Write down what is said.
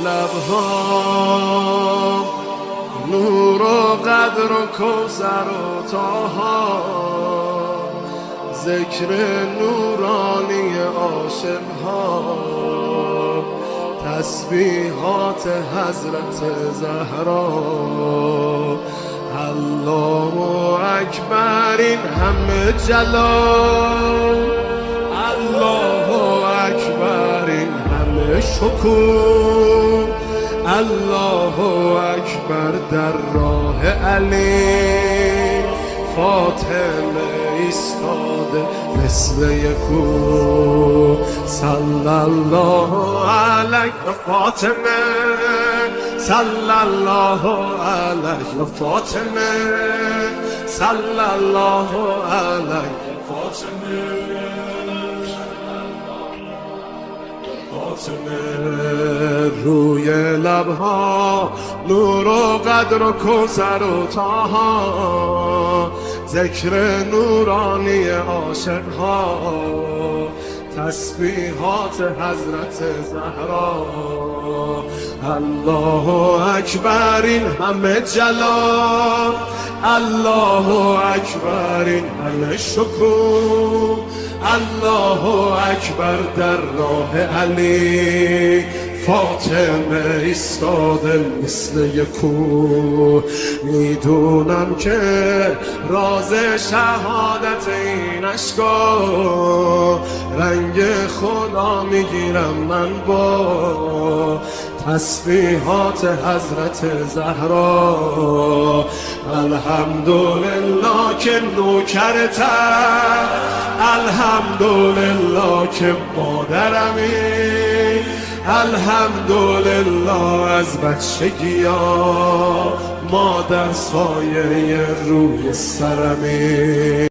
لبها نور و قدر و کوثر و طاها، ذکر نورانی عاشقها، تسبیحات حضرت زهرا. الله اکبر، این همه جلال، الله اکبر، این همه شکوه، الله اکبر در راه علی. فاطمه ایستاده مثل یکو، صلی الله علیه فاطمه، صلی الله علیه فاطمه، صلی الله علیه فاطمه. روی لبها نور و قدر و کوثر و طاها، ذکر نورانی عاشقها، تسبیحات حضرت زهرا. الله اکبر، این همه جلال، الله اکبر، این همه شکوه، الله اکبر در راه علی. فاطمه ایستاده مثل یکو، میدونم که راز شهادت این اشکا، رنگ خدا میگیرم من با تسبیحات حضرت زهرا. الحمدلله که نوکرتم، الحمدلله که مادرمی، الحمدلله از بچگی ها مادر سایه روی سرمی.